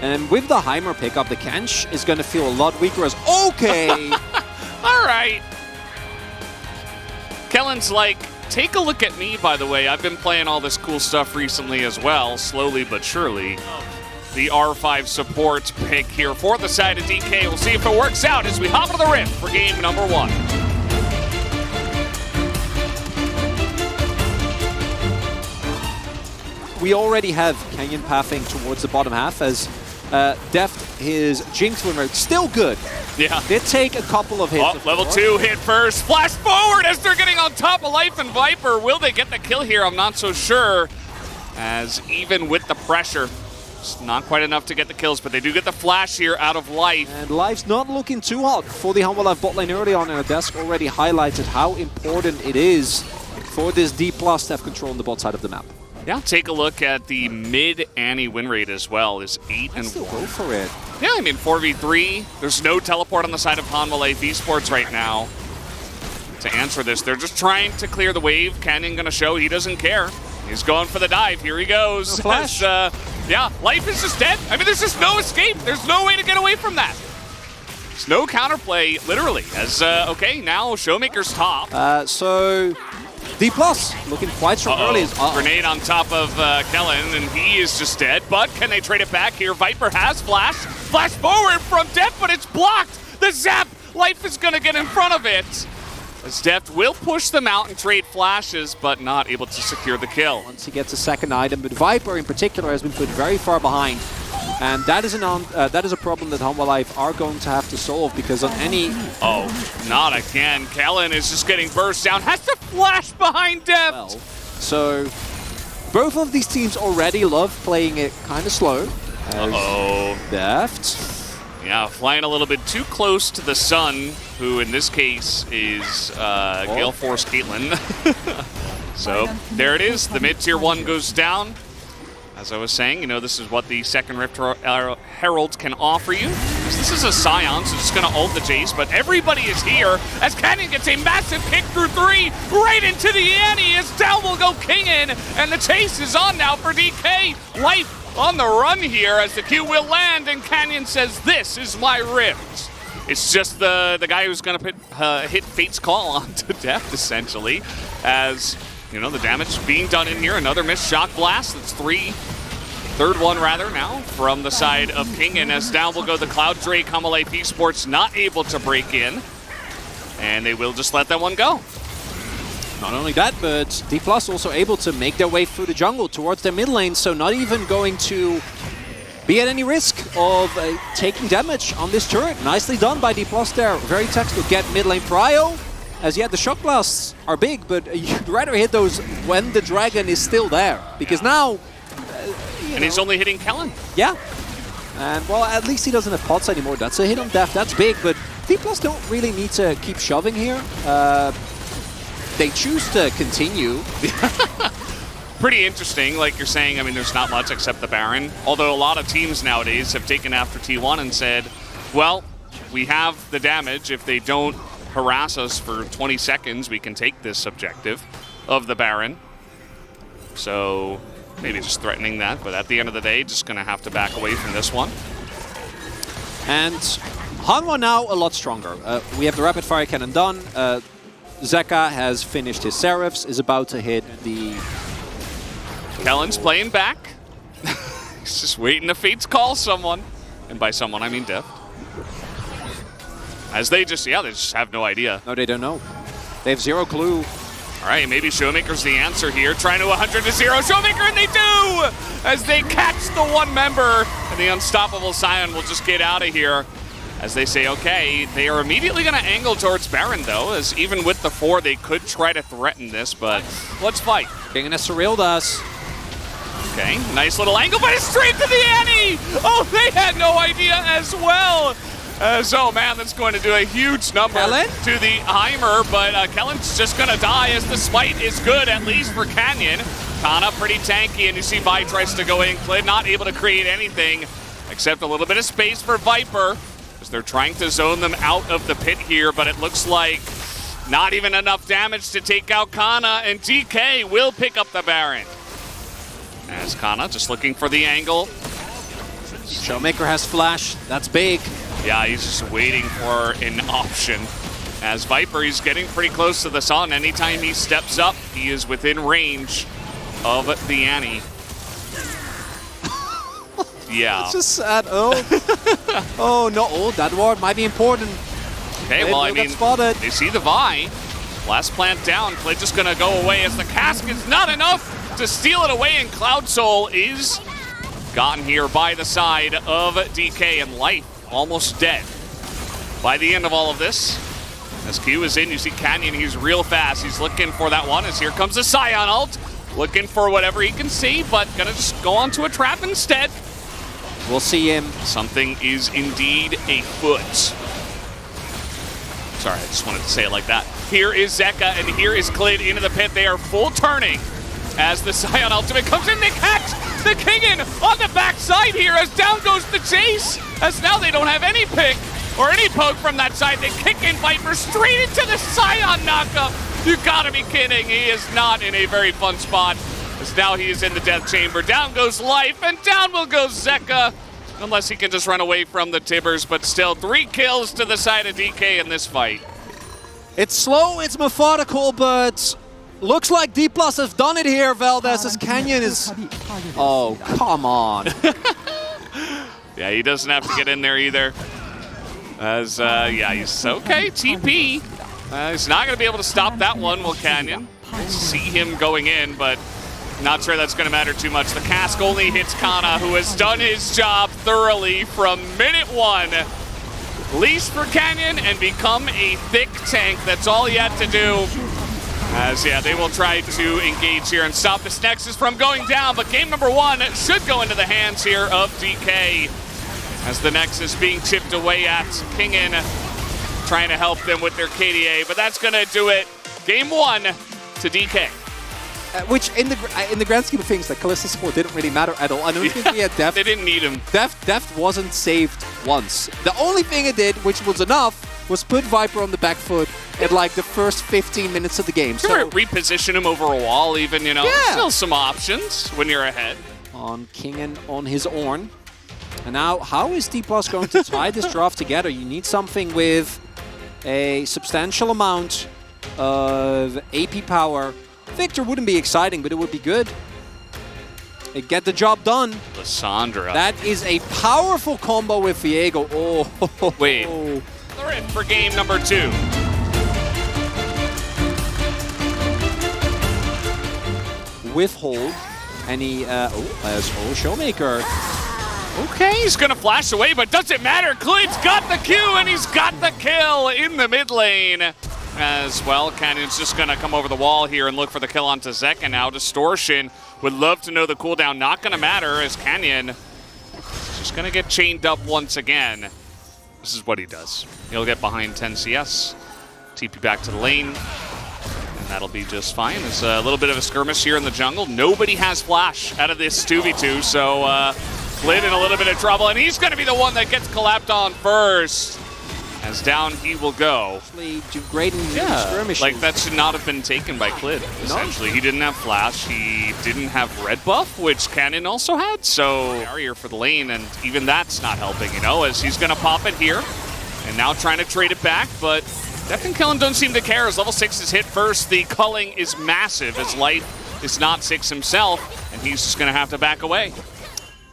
But with the Heimer pickup, the Kench is going to feel a lot weaker as... Okay! All right. Kellen's like, take a look at me, by the way. I've been playing all this cool stuff recently as well, slowly but surely. The R5 support pick here for the side of DK. We'll see if it works out as we hop into the Rift for game number 1. We already have Canyon pathing towards the bottom half as Deft, his Jinx win rate, still good. Yeah. Did take a couple of hits. Oh, level 2 hit first. Flash forward as they're getting on top of Life and Viper. Will they get the kill here? I'm not so sure. As even with the pressure, it's not quite enough to get the kills, but they do get the flash here out of Life. And Life's not looking too hot for the Humble Life bot lane early on, and our desk already highlighted how important it is for this D+ to have control on the bot side of the map. Yeah, take a look at the mid Annie win rate as well, is 8 and 1. Still go for it. Yeah, I mean 4v3. There's no teleport on the side of Hanwha Life Esports right now to answer this. They're just trying to clear the wave. Canyon gonna show he doesn't care. He's going for the dive. Here he goes. No flash. Yeah, Life is just dead. I mean, there's just no escape. There's no way to get away from that. There's no counterplay, literally. As okay, now Showmaker's top. So D+ looking quite strong early. Grenade on top of Kellen, and he is just dead. But can they trade it back here? Viper has flash. Flash forward from Deft, but it's blocked. The zap. Life is going to get in front of it. As Deft will push them out and trade flashes, but not able to secure the kill. Once he gets a second item, but Viper in particular has been put very far behind. And that is a problem that Hanwha Life are going to have to solve, because on any... Oh, not again. Kellen is just getting burst down. Has to flash behind Deft. Well, so both of these teams already love playing it kind of slow. Deft. Yeah, flying a little bit too close to the sun, who in this case is Gale Force Caitlyn. So there it is. The mid-tier 1 goes down. As I was saying, you know, this is what the second Rift Herald can offer you. This is a Scion, so just going to ult the Jace, but everybody is here as Canyon gets a massive kick through 3 right into the Annie as down will go Kingin, and the chase is on now for DK. Life on the run here as the Q will land, and Canyon says, this is my Rift. It's just the guy who's going to hit Fate's Call onto Deft, essentially, as... You know, the damage being done in here. Another missed shock blast. That's third one rather now from the side of Kingin, as down will go the Cloud Drake. Hanwha Life Esports not able to break in, and they will just let that one go. Not only that, but D+ also able to make their way through the jungle towards their mid lane, so not even going to be at any risk of taking damage on this turret. Nicely done by D+ there. Very tactical. Get mid lane prio. As yeah, the shock blasts are big, but you'd rather hit those when the dragon is still there. Because now... and he's only hitting Kellen. Yeah. And, well, at least he doesn't have pots anymore. That's a hit on Deft. That's big, but D+ don't really need to keep shoving here. They choose to continue. Pretty interesting, like you're saying. I mean, there's not much except the Baron. Although a lot of teams nowadays have taken after T1 and said, well, we have the damage. If they don't harass us for 20 seconds, we can take this objective of the Baron. So maybe just threatening that, but at the end of the day, just going to have to back away from this one. And Hanwha now a lot stronger. We have the rapid fire cannon done. Zeka has finished his Seraphs, is about to hit the... Kellen's playing back. He's just waiting to Fate's Call someone. And by someone, I mean Deft. As they just have no idea. No, they don't know. They have zero clue. All right, maybe Showmaker's the answer here. Trying to 100 to 0. Showmaker, and they do! As they catch the one member. And the unstoppable Scion will just get out of here. As they say, okay, they are immediately going to angle towards Baron, though. As even with the 4, they could try to threaten this, but let's fight. King and surreal does. Okay, nice little angle, but it's straight to the Annie! Oh, they had no idea as well! So, man, that's going to do a huge number to the Heimer, but Kellen's just going to die as the smite is good, at least for Canyon. Kana pretty tanky, and you see Vi tries to go in. Clid not able to create anything except a little bit of space for Viper, as they're trying to zone them out of the pit here, but it looks like not even enough damage to take out Kana, and DK will pick up the Baron. As Kana just looking for the angle. Showmaker has flash. That's big. Yeah, he's just waiting for an option. As Viper, he's getting pretty close to the Sun. Anytime he steps up, he is within range of the Annie. Yeah. It's just sad. Oh. Oh, no. Oh, that ward might be important. Okay, well, I mean, they see the Vi. Last plant down. Play just going to go away as the cask is not enough to steal it away, and Cloud Soul is gotten here by the side of DK, and Life almost dead. By the end of all of this, as Q is in, you see Canyon, he's real fast. He's looking for that one as here comes the Scion ult. Looking for whatever he can see, but gonna just go onto a trap instead. We'll see him. Something is indeed afoot. Sorry, I just wanted to say it like that. Here is Zeka, and here is Clid into the pit. They are full turning as the Scion ultimate comes in. They catch the Kingen on the backside here as down goes the chase. As now they don't have any pick or any poke from that side. They kick in Viper straight into the Scion knockup. You gotta be kidding. He is not in a very fun spot. As now he is in the death chamber. Down goes Life, and down will go Zeka. Unless he can just run away from the Tibbers, but still 3 kills to the side of DK in this fight. It's slow, it's methodical, but looks like D+ has done it here, Valdez, as Canyon is... Oh, come on. Yeah, he doesn't have to get in there either. As, yeah, he's okay, TP. He's not going to be able to stop that one, will Canyon. See him going in, but not sure that's going to matter too much. The cask only hits Kana, who has done his job thoroughly from minute 1. Least for Canyon and become a thick tank. That's all he had to do. As, yeah, they will try to engage here and stop this Nexus from going down, but game number 1 should go into the hands here of DK. As the Nexus being chipped away at, Kingen trying to help them with their KDA, but that's going to do it. Game 1 to DK. Which, in the grand scheme of things, like Kalista's score didn't really matter at all. I don't think we had Deft. They didn't need him. Deft wasn't saved once. The only thing it did, which was enough, was put Viper on the back foot at like the first 15 minutes of the game. So reposition him over a wall even, you know. Yeah. Still some options when you're ahead. On Kingen on his Ornn. And now, how is D+ going to tie this draft together? You need something with a substantial amount of AP power. Victor wouldn't be exciting, but it would be good. It get the job done. Lissandra. That is a powerful combo with Viego. Oh, wait. They're in for game number 2. Withhold. And he, Showmaker. Okay, he's gonna flash away, but doesn't matter. Clid's got the Q, and he's got the kill in the mid lane. As well, Canyon's just going to come over the wall here and look for the kill onto Zeka now. Distortion would love to know the cooldown. Not going to matter as Canyon is just going to get chained up once again. This is what he does. He'll get behind 10 CS, TP back to the lane, and that'll be just fine. There's a little bit of a skirmish here in the jungle. Nobody has flash out of this 2v2, so Clid in a little bit of trouble, and he's going to be the one that gets collapsed on first. As down he will go. Actually, degrading skirmishes. Like that should not have been taken by Clid, essentially. No. He didn't have flash, he didn't have red buff, which Canyon also had, so barrier for the lane, and even that's not helping, you know, as he's gonna pop it here, and now trying to trade it back, but Deft and Kellen don't seem to care as level 6 is hit first. The culling is massive as Life is not 6 himself, and he's just gonna have to back away.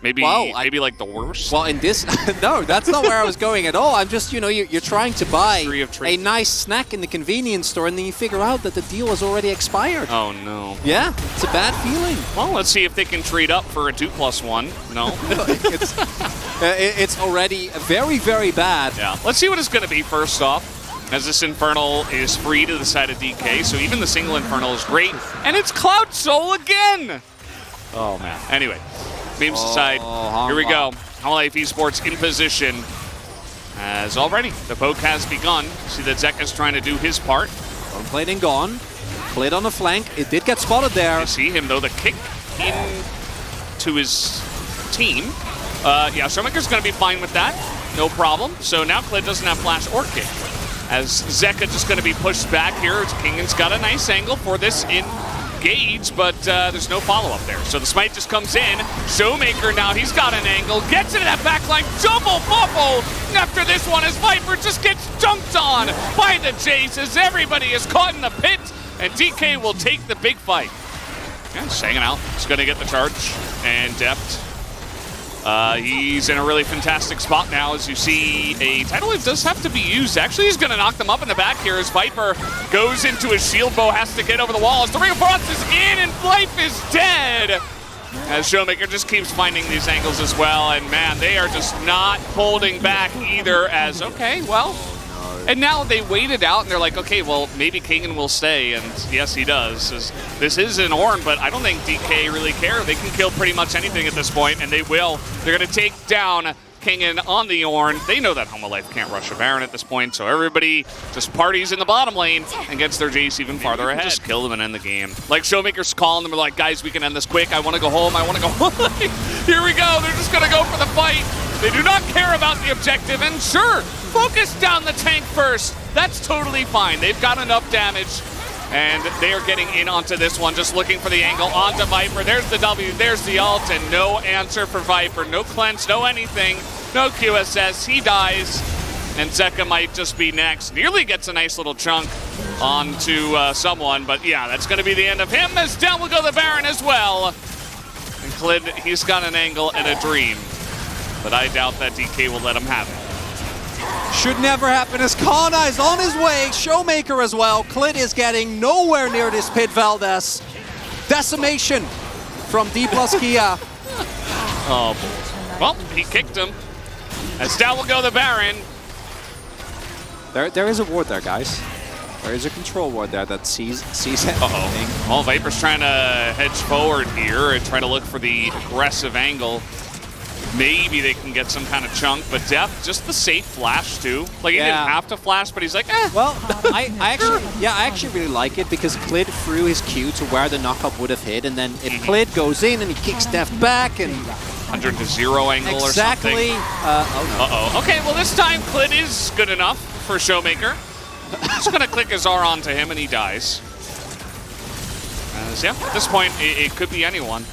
Maybe, maybe like the worst. Well, in this, no, that's not where I was going at all. I'm just, you know, you're trying to buy a nice snack in the convenience store, and then you figure out that the deal has already expired. Oh, no. Yeah, it's a bad feeling. Well, let's see if they can trade up for a 2+1. No. It's already very, very bad. Yeah. Let's see what it's going to be first off, as this Infernal is free to the side of DK, so even the single Infernal is great. And it's Cloud Soul again! Oh, man. Anyway. Beams aside, here we go. Hololive Esports in position. As already, the poke has begun. See that Zeka's trying to do his part. Played and gone. Played on the flank. It did get spotted there. You see him, though, the kick in to his team. Yeah, Showmaker's going to be fine with that. No problem. So now Clid doesn't have flash or kick. As Zeka just going to be pushed back here. Kingan's got a nice angle for this in engage, but there's no follow-up there. So the smite just comes in. Showmaker now, he's got an angle, gets into that backline, double bubble! After this one, as Viper just gets dunked on by the Jays as everybody is caught in the pit, and DK will take the big fight. Yeah, just hanging out. He's going to get the charge, and Deft. He's in a really fantastic spot now. As you see, a tidal wave does have to be used. Actually, he's going to knock them up in the back here as Viper goes into his shield bow, has to get over the wall. As the Ring of Frost is in and Life is dead. As Showmaker just keeps finding these angles as well. And man, they are just not holding back either as, okay, well. And now they waited out and they're like, okay, well, maybe Kingen will stay. And yes, he does. This is an Ornn, but I don't think DK really care. They can kill pretty much anything at this point, and they will. They're going to take down Kingen on the Ornn. They know that Homalife can't rush a Baron at this point, so everybody just parties in the bottom lane and gets their Jace even farther ahead. Just kill them and end the game. Like, Showmaker's calling them, like, guys, we can end this quick. I want to go home. I want to go home. Here we go. They're just going to go for the fight. They do not care about the objective, and sure, focus down the tank first. That's totally fine. They've got enough damage, and they are getting in onto this one, just looking for the angle onto Viper. There's the W, there's the ult, and no answer for Viper. No cleanse, no anything, no QSS. He dies, and Zeka might just be next. Nearly gets a nice little chunk onto someone, but yeah, that's going to be the end of him, as down will go the Baron as well. And Clid, he's got an angle and a dream, but I doubt that DK will let him have it. Should never happen as Kana is on his way. Showmaker as well. Clid is getting nowhere near this pit, Valdez. Decimation from D plus Kia. Oh, boy. Well, he kicked him. As down will go the Baron. There is a ward there, guys. There is a control ward there that sees everything. Uh-oh. Well, Viper's trying to hedge forward here and try to look for the aggressive angle. Maybe they can get some kind of chunk, but Def, just the safe flash too. Like, he didn't have to flash, but he's like, eh. Well, I actually really like it because Clid threw his Q to where the knockup would have hit, and then if Clid goes in and he kicks Def back and 100 to 0 angle or something. Exactly. Oh no. Okay, well this time Clid is good enough for Showmaker. Just gonna click his R onto him and he dies. Yeah, at this point, it could be anyone.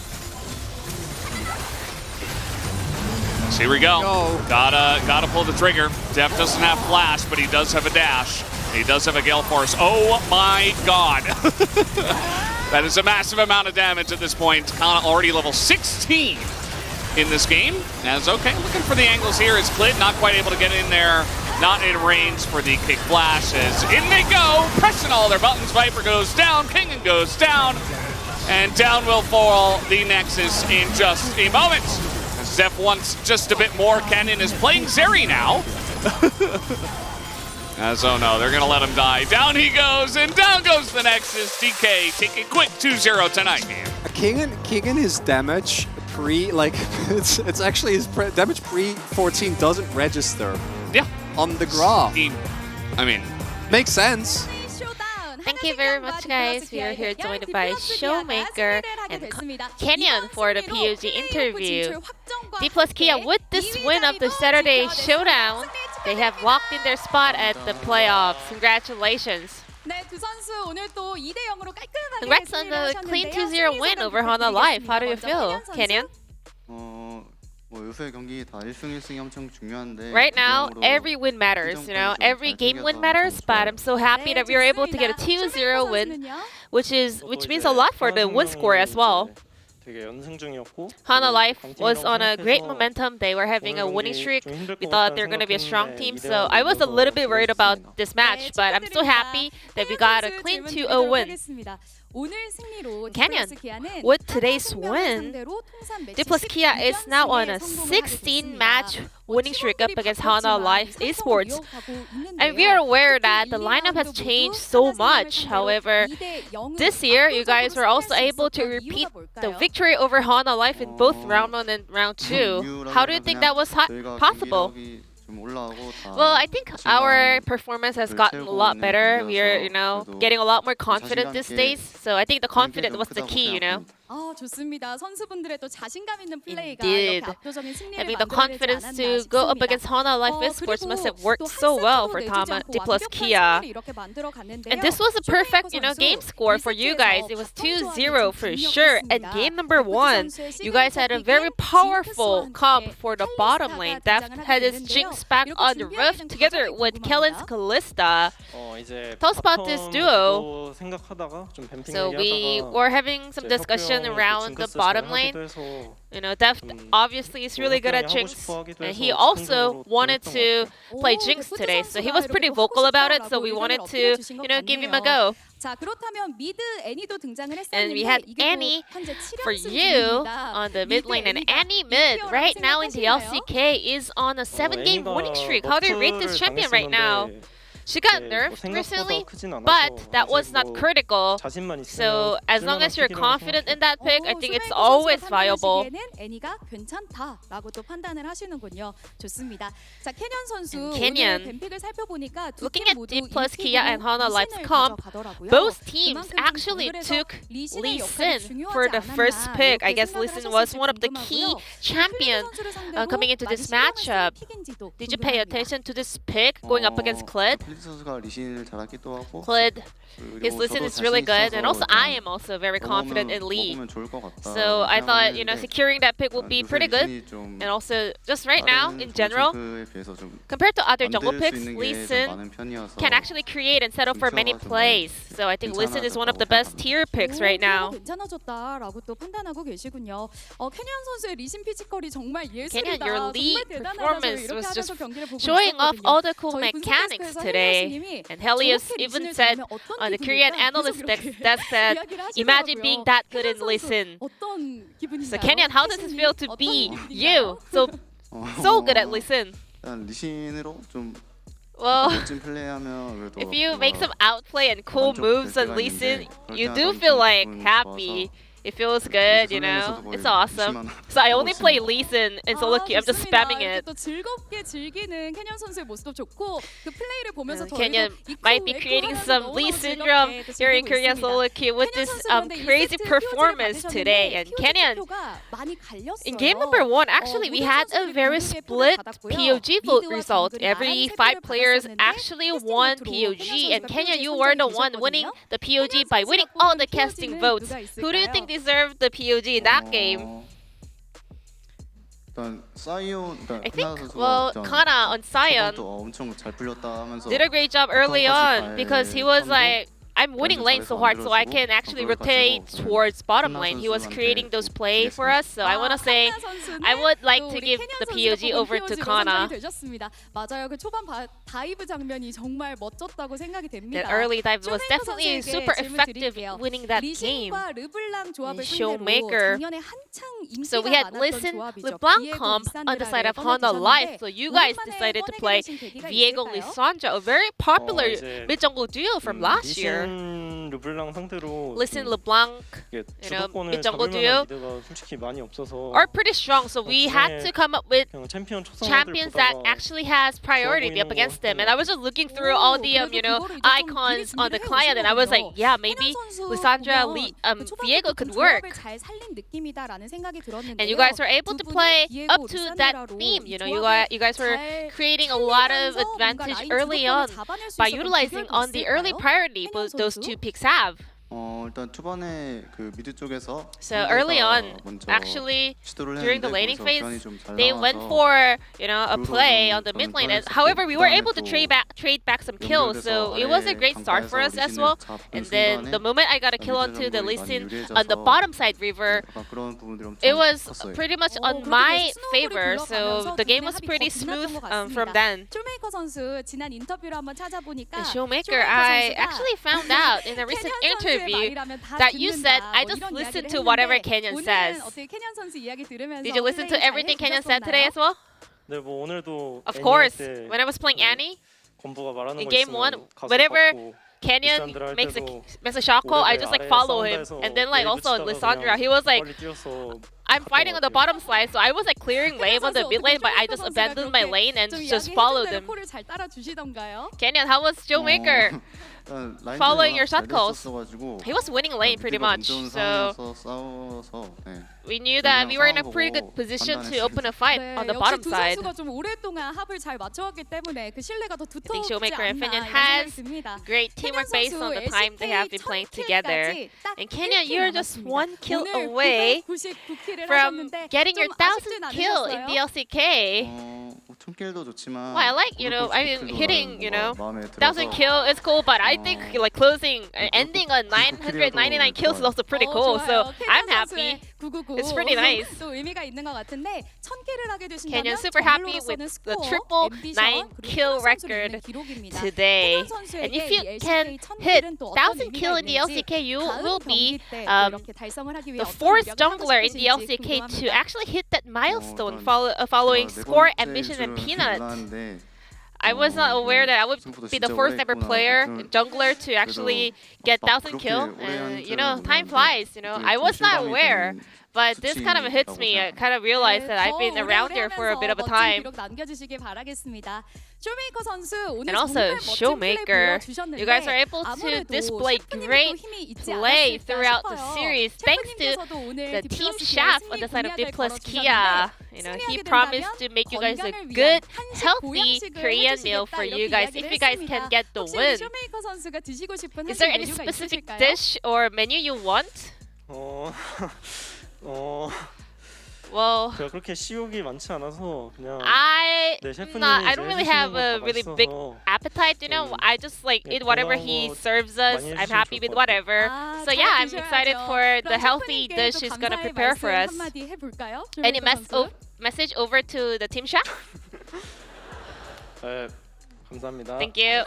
So here we go. Gotta pull the trigger. Def doesn't have flash, but he does have a dash. He does have a Gale Force. Oh my god. That is a massive amount of damage at this point. Kana already level 16 in this game. As okay, looking for the angles here is Clid, not quite able to get in there. Not in range for the kick flash as in they go. Pressing all their buttons. Viper goes down. Kingen goes down. And down will fall the Nexus in just a moment. Zeph wants just a bit more. Kennen is playing Zeri now. As, oh no, they're going to let him die. Down he goes, and down goes the Nexus. DK taking quick 2-0 tonight. Kingen, his damage it's actually his damage pre-14 doesn't register. Yeah. On the graph. I mean, makes sense. Thank you very much, guys. We are here joined by Showmaker and Canyon for the PUG interview. D plus Kia, with this win of the Saturday Showdown, they have locked in their spot at the playoffs. Congratulations. Congrats on the clean 2-0 win over Hana Life. How do you feel, Canyon? Right now, every win matters, you know, every game win matters, but I'm so happy that we were able to get a 2-0 win, which means a lot for the win score as well. Hana Life was on a great momentum. They were having a winning streak. We thought they were going to be a strong team, so I was a little bit worried about this match, but I'm so happy that we got a clean 2-0 win. Canyon, with today's win, D plus Kia is now on a 16-match winning streak up against Hana Life Esports. And we are aware that the lineup has changed so much. However, this year, you guys were also able to repeat the victory over Hana Life in both round 1 and round 2. How do you think that was possible? Well, I think our performance has gotten a lot better. We are, getting a lot more confident these days. So I think the confidence was the key, 좋습니다. 선수분들의 또 자신감 있는 플레이가 Indeed. 이렇게 압도적인 승리를 Having the 만들어내지 confidence 않았나 to go up 싶습니다. against Hana Life Esports must have worked so well for D plus Kia. And this was a perfect, game score for you guys. It was 2-0 for sure. And game number 1, you guys had a very powerful comp for the bottom lane. That had his Jinx back on the roof together with Kellen's Callista. Tell us about this duo. So we were having some discussion around the bottom lane. Deft obviously is really good at Jinx, and he also wanted to play Jinx today. So he was pretty vocal about it. So we wanted to, give him a go. And we had Annie for you on the mid lane, and Annie mid right now in the LCK is on a 7-game winning streak. How do you rate this champion right now? She got nerfed recently, but that was not critical. So as long as you're confident in that pick, I think it's always viable. Kenyan, looking at D plus Kia and Hana Life's comp, both teams actually took Lee Sin for the first pick. I guess Lee Sin was one of the key champions coming into this matchup. Did you pay attention to this pick going up against Kled? Kled, his Lee Sin is really good, and also I am also very confident in Lee. So I thought, securing that pick would be pretty good. And also, just right now, in general, compared to other jungle picks, Lee Sin can actually create and set up for many plays. So I think Lee Sin is one of the best tier picks right now. Kenyan, your lead performance was just showing off all the cool mechanics today. And Helios even said on the Korean analyst that said, imagine being that good in Lee Sin. So Kenyan, how does it feel to be you? So good at Lee Sin. Well, if you make some outplay and cool moves on Lee Sin, you do feel like happy. It feels good, It's awesome. So I only play Lee Sin in solo queue. I'm just spamming it. Kenyan might be creating some Lee syndrome here in Korea solo queue with this crazy performance today. And Kenyan, in game number 1, actually we had a very split POG vote result. Every 5 players actually won POG, and Kenyan, you were the one winning the POG by winning all the casting votes. Who do you think deserved the POG in that game? I think, Kana on Sion did a great job early on because he was like, I'm winning lane so hard so I can actually rotate towards bottom lane. He was creating those plays for us, so I want to say I would like to give the POG over to Kana. That early dive was definitely super effective in winning that game. Showmaker. So we had LeBlanc comp on the side of Hana Life, so you guys decided to play Viego Lissandra, a very popular mid-jungle duo from last year. LeBlanc, mid-jungle duo are pretty strong, so we had to come up with champions that actually has priority to be up against them. And I was just looking through all the icons on the client, and I was like, yeah, maybe Lissandra, Viego could work. And you guys were able to play up to that theme. You guys were creating a lot of advantage early on by utilizing on the early priority those 2 picks have. So early on, actually, during the laning phase, they went for a play on the mid lane. However, we were able to trade back some kills, so it was a great start for us as well. And then the moment I got a kill onto the Lee Sin on the bottom side river, it was pretty much on my favor. So the game was pretty smooth from then. And Showmaker, I actually found out in a recent interview that you said, I just listened to whatever Kenyan says. Did you listen to everything Kenyan said today as well? Of course. When I was playing Annie, in game 1, whenever Kenyan makes a shot call, I just follow him. And then also Lissandra, he was like, I'm fighting on the bottom side, so I was clearing lane on the mid lane, but I just abandoned my lane and just followed him. Kenyan, how was Showmaker? following your shot calls. He was winning lane pretty much, so we knew that we were in a pretty good position to open a fight on the bottom side. 두 선수가 좀 오랫동안 합을 잘 맞춰왔기 때문에 그 신뢰가 더 I think 두텁지 Showmaker and 않나 Finian 이런 has 생각이 듭니다. great teamwork based on the time they have been playing together. And Kenya, you're just one kill away from getting your 1000th kill in the LCK. Well, I like, I mean, hitting, 1000 kill is cool, but I think like ending on 999 kills is also pretty cool. So I'm happy. It's pretty nice. 또 의미가 있는 것 같은데 1000킬을 하게 되신다면 Kenya's super happy with the triple 9 kill record today. And if you can hit 1000 kill in the LCK, you will be the fourth jungler in the LCK to actually hit that milestone following Score, Ambition, and Peanut. I was not aware that I would be the first ever player, jungler, to actually get 1000 kill. And time flies. I was not aware. But this kind of hits me. I kind of realized that I've been around here for a bit of a time. And also, Showmaker, you guys are able to display great play throughout the series thanks to the Team Shaft on the side of Diplos Kia. He promised to make you guys a good, healthy Korean meal for you guys if you guys can get the win. Is there any specific dish or menu you want? Well, 제가 그렇게 식욕이 많지 않아서 그냥 I 네, 셰프님이 don't really have a really big appetite, I just like eat whatever he serves us. I'm happy with whatever. So yeah, I'm excited for the healthy dish he's gonna prepare for us. Any message over to the team chef? 네, 감사합니다. Thank you.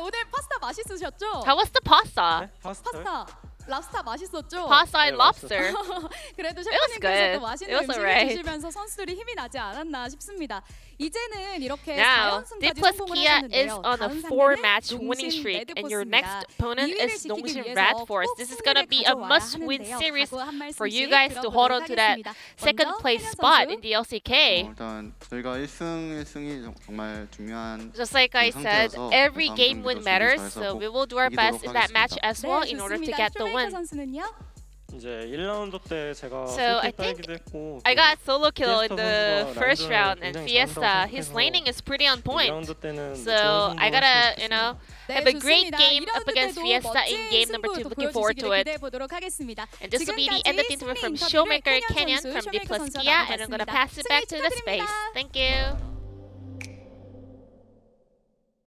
오늘 파스타 맛있으셨죠? How was the pasta? 네, 파스타. 파스타. 랍스타 맛있었죠? Pasta and lobster. 그래도 good. 셰프님께서도 맛있는 It was 음식을 alright. 드시면서 선수들이 힘이 나지 않았나 싶습니다. 이제는 이렇게 Now, 4연승까지 Diplos 성공을 Kia is 하셨는데요. on a 다음 4-match 상대는 winning 농심 streak, and your 레드포스입니다. next opponent 2위를 is 지키기 Nongsin 위해서 Red 꼭 Force. This is gonna 승리를 be a 가져와야 must-win 하는데요. series 각오 한 for you 말씀씩 guys to hold on 들어보도록 to that 하겠습니다. second 먼저 place 혜연 spot 선수. in the LCK. 일단 저희가 1승이 정말 중요한 Just like I said, 상태여서 every 다음 game 경기도 win 준비 matters, 잘해서 so 꼭 we will do our best in that match as well in order to 좋습니다. get the 쇼메이커 win. 선수는요? 이제 1라운드 때 제가 So I 솔킬 think 따이기도 했고 I got solo kill in Fiesta the 선수가 first 라인전을 round, and 굉장히 Fiesta, 잘한다고 his 생각해서 laning is pretty on point. 2라운드 때는 So 좋은 I 승부 gotta, 했으면 좋겠습니다. have a great 좋습니다. game up 2라운드 against 때도 Fiesta in 멋진 game number 2. 승부 Looking forward to 보여주시기를 it. 기대해 보도록 하겠습니다. And this will be the end of the interview from 지금까지 Showmaker 승리 인터뷰 Kenyan 선수 from 쇼메이커 Diplos 선수와 Kia, and I'm gonna 나눠봤습니다. pass it back 승리 to the space. 축하드립니다. Thank you.